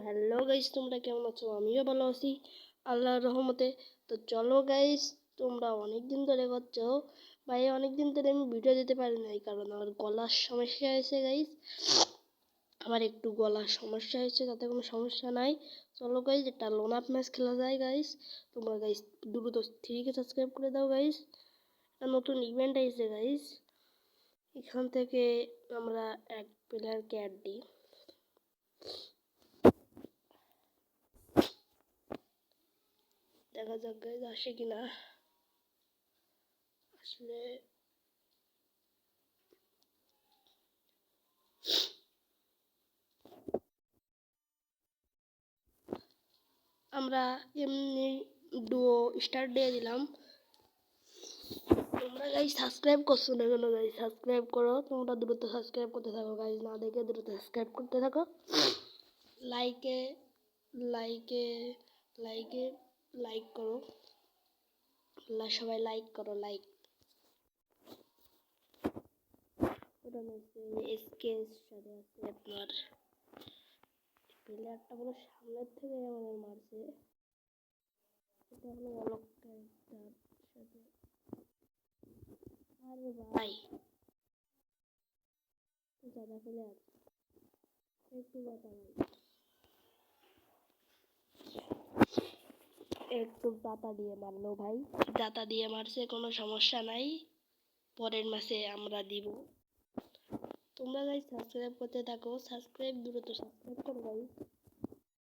Hello guys, তোমরা কেমন আছো? আমিও ভালো আছি আল্লাহর রহমতে। তো চলো গাইস, তোমরা অনেক দিন ধরে করছো ভাই, অনেক দিন ধরে আমি ভিডিও দিতে পারি নাই, কারণ আমার গলার সমস্যা হয়েছে গাইস। আমার একটু গলার সমস্যা হয়েছে, তাতে কোনো সমস্যা নাই। চলো গাইস, একটা লোন আপ ম্যাচ খেলা যায় গাইস। তোমরা গাইস দ্রুত 3কে সাবস্ক্রাইব করে দাও গাইস। একটা নতুন ইভেন্ট আইছে গাইস, এখান থেকে আমরা এক প্লেয়ারকে অ্যাড দিই। দেখা যাক গাইস আসে কিনা। আসলে আমরা এমনি ডুও স্টার্ট দিয়ে দিলাম। তোমরা গাইস সাবস্ক্রাইব করছো না কেন? গাইস সাবস্ক্রাইব করো, তোমরা দ্রুত সাবস্ক্রাইব করতে থাকো গাইস, না দেখে দ্রুত সাবস্ক্রাইব করতে থাকো। লাইকে লাইকে লাইকে লাইক করো, সবাই লাইক করো, লাইক। ওটা হচ্ছে এসকেএস সাথে আছে আপনার প্লেয়ারটা পুরো সামনের থেকে আমাদের মারছে। এটা হলো অলক ক্যারেক্টার সাথে। আরে ভাই ज़्यादा प्लेयर একটু কথা ভাই, একটু দাতা দিয়ে মারলো ভাই, দাতা দিয়ে মারছে, কোনো সমস্যা নাই, পরের ম্যাচে আমরা দিব। তোমরা গাইস সাবস্ক্রাইব করতে থাকো, সাবস্ক্রাইব দ্রুত সাবস্ক্রাইব করো গাইস,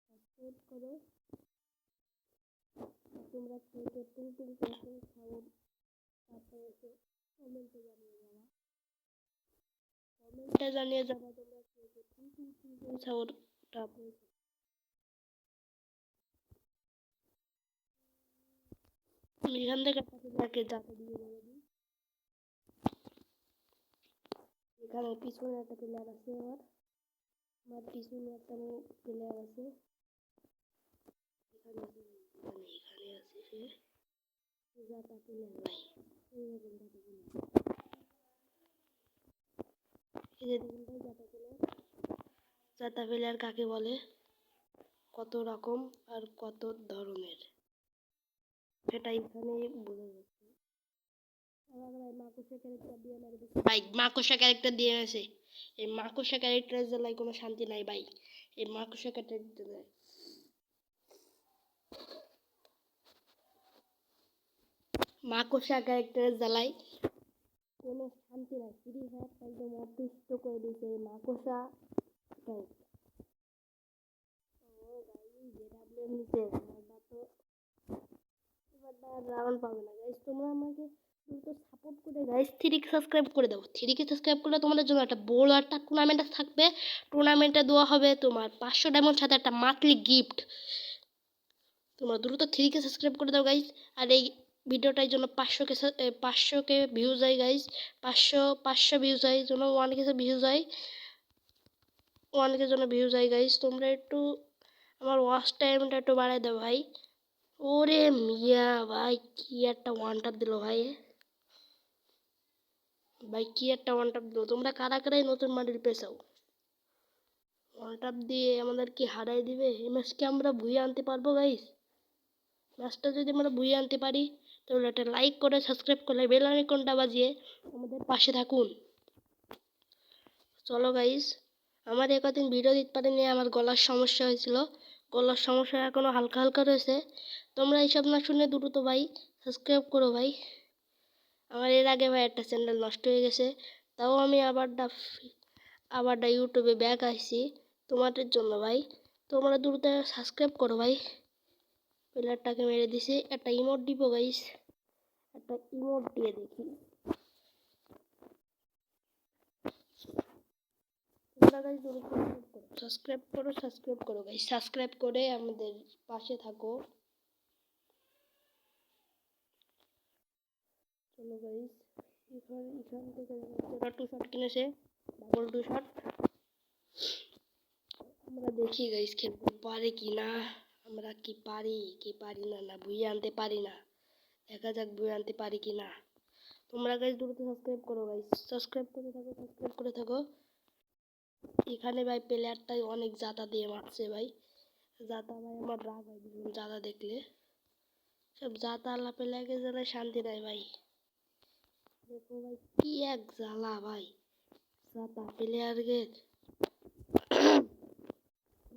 সাবস্ক্রাইব করো। তোমরা কে টুল টুল করছো সাউন্ড, তারপরে এসে কমেন্টে জানিয়ে যাবা তোমরা কে টুল টুল টুল সাউন্ড, তারপরে এখান থেকে তাকে যাতে দিয়ে বলে দিই। এখানে পিছনে একটা প্লেয়ার আছে, আমার পিছনে একটা প্লেয়ার আছে, এখানে আছে সে যাতা প্লেয়ার ভাই, এইরকম যাতা প্লেয়ার, এই যে দেখুন ভাই যাতা প্লেয়ার। যাতা প্লেয়ার কাকে বলে, কত রকম আর কত ধরনের, সেটা এখানে বোঝা যাচ্ছে। ভাই মাকড়সা ক্যারেক্টার দিয়ে আছে, এই মাকড়সা ক্যারেক্টারের জ্বালায় কোনো শান্তি নাই ভাই, এই মাকড়সা ক্যারেক্টার মাকড়সা ক্যারেক্টারের জ্বালায় কোনো শান্তি নাই। ফ্রি ফায়ার একদম অতিষ্ঠ করে দিয়েছে এই মাকড়সা ক্যারেক্টার। ও ভাই জেডাব্লিউ নিচে তো এবার রাউন্ড পাবে না গাইস। তোমরা আমাকে তো সাপোর্ট করে গাইস 3কে সাবস্ক্রাইব করে দাও। 3কে সাবস্ক্রাইব করলে তোমাদের জন্য একটা বড় একটা টুর্নামেন্ট থাকবে। টুর্নামেন্টে দেওয়া হবে তোমার 500 ডায়মন্ড সাথে একটা মান্থলি গিফট। তোমরা দ্রুত 3কে সাবস্ক্রাইব করে দাও গাইস। আর এই ভিডিওটার জন্য 500কে ভিউজ হয় গাইস, 500 ভিউজ হয়, জন্য 1কে ভিউজ হয়, 1কে জন্য ভিউজ হয় গাইস। তোমরা একটু আমার ওয়াচ টাইমটা একটু বাড়াই দাও ভাই। ওরে মিয়া ভাই কি একটা ওয়ান ট্যাপ দিল ভাই, ভাই কি একটা ওয়ান ট্যাপ দিল। তোমরা কারা কারাই নতুন মডেল পেছাও, ওয়ান ট্যাপ দিয়ে আমাদের কি হারাই দিবে? এই ম্যাচকে আমরা ভুইয়ে আনতে পারবো গাইস? ম্যাচটা যদি আমরা ভুইয়ে আনতে পারি তাহলে একটা লাইক করে সাবস্ক্রাইব করে বেল আইকনটা বাজিয়ে আমাদের পাশে থাকুন। চলো গাইস, আমার একদিন ভিডিও দিতে পারিনি, আমার গলার সমস্যা হয়েছিল, গলার সমস্যা এখনো হালকা হালকা রয়েছে। তোমরা এইসব না শুনে দ্রুত ভাই সাবস্ক্রাইব করো ভাই। আমার এর আগে ভাই একটা চ্যানেল নষ্ট হয়ে গেছে, তাও আমি আবারটা ইউটিউবে ব্যাক আসছি তোমাদের জন্য ভাই। তোমরা দ্রুত সাবস্ক্রাইব করো ভাই। প্লেয়ারটাকে মেরে দিছে, একটা ইমোট দিব গাইস, একটা ইমোট দিয়ে দেখি। তোমরা গাইস দ্রুত সাবস্ক্রাইব করো গাইস, সাবস্ক্রাইব করে আমাদের পাশে থাকো। চলো গাইস, এখান থেকে টু শট কিনেছে, ডাবল টু শট। আমরা দেখি গাইস খেলতে পারে কি না, আমরা কি পারি না, না বুঝে আনতে পারি না। দেখা যাক বুঝে আনতে পারি কি না। তোমরা গাইস দ্রুত সাবস্ক্রাইব করো গাইস, সাবস্ক্রাইব করে থাকো। এখানে ভাই প্লেয়ারটাই অনেক জাতা দিয়ে মারছে ভাই, জাতা ভাই আমার রাগ হয় ভীষণ জাতা দেখলে, সব জাতা আলাপে লাগে যেন শান্তি নাই ভাই। দেখো ভাই কি এক জ্বালা ভাই, জাতা প্লেয়ারদের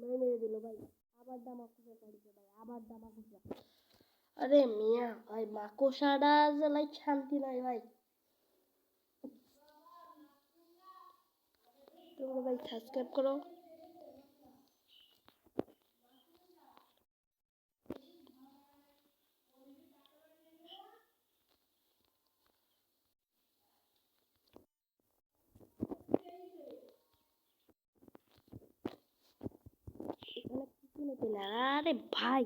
মেরে দিল ভাই। আবার দামাকুসা করেছে ভাই, আবার দামাকুসা। আরে মিয়া ভাই মাকড়সাটা জ্বালাই শান্তি নাই ভাই। তোমরা ভাই সাবস্ক্রাইব করো। এখানে পিছনে চলে আরে ভাই,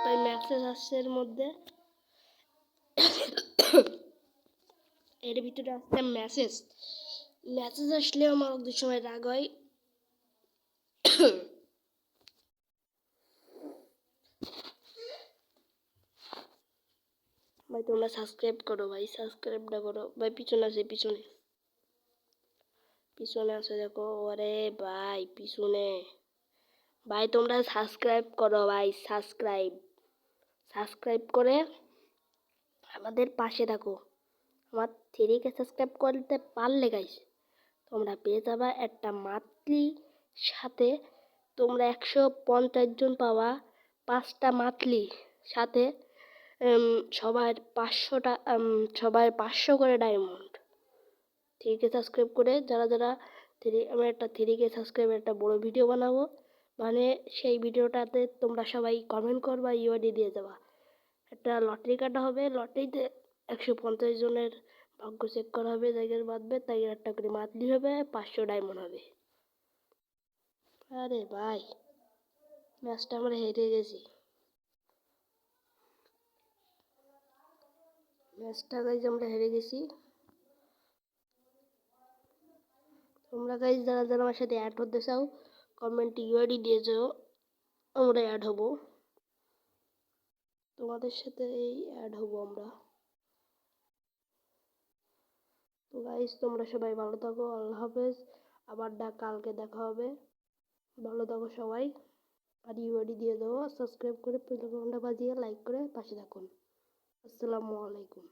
ভাই মেসেজ আসছে এর মধ্যে, এর ভিতরে আসছে মেসেজ। মেসেজ আসলে আমার অনেক সময় রাগ হয়। ভাই তোমরা সাবস্ক্রাইব করো ভাই, সাবস্ক্রাইবটা করো ভাই। পিছনে আছে, পিছনে পিছনে আছে দেখো। ওরে ভাই পিছনে, ভাই তোমরা সাবস্ক্রাইব করো ভাই, সাবস্ক্রাইব সাবস্ক্রাইব করে আমাদের পাশে থাকো। আমার 3K সাবস্ক্রাইব করতে পারলে গাইস তোমরা পেয়ে যাবা একটা মান্থলি, সাথে তোমরা 150 জন পাবা 5টা মান্থলি, সাথে সবার 500টা, সবার 500 করে ডায়মন্ড। 3K সাবস্ক্রাইব করে যারা যারা আমি একটা 3K সাবস্ক্রাইবের একটা বড় ভিডিও বানাবো, মানে সেই ভিডিওটাতে তোমরা সবাই কমেন্ট করবা, ইউআইডি দিয়ে যাবা। একটা লটারি কাটা হবে, লটারিতে 150 জনের ভাগ্য চেক করা হবে, জায়গার বাঁধবে, তাই একটা করে মান্থলি হবে, 500 ডায়মন্ড হবে। আরে ভাই ম্যাচটা আমরা হেরে গেছি, ম্যাচটা গাইজ আমরা হেরে গেছি। তোমরা গাইজ যারা যারা আমার সাথে অ্যাড হতে চাও কমেন্টে ইউআইডি দিয়ে যাও, আমরা অ্যাড হব, তোমাদের সাথে এই অ্যাড হব আমরা। তো গাইজ তোমরা সবাই ভালো থাকো, আল্লাহ হাফেজ। আবার কালকে দেখা হবে, ভালো থাকো সবাই। আর ইউআইডি দিয়ে দেবো, সাবস্ক্রাইব করে বেল ঘন্টা বাজিয়ে লাইক করে পাশে থাকুন। আসসালামু আলাইকুম।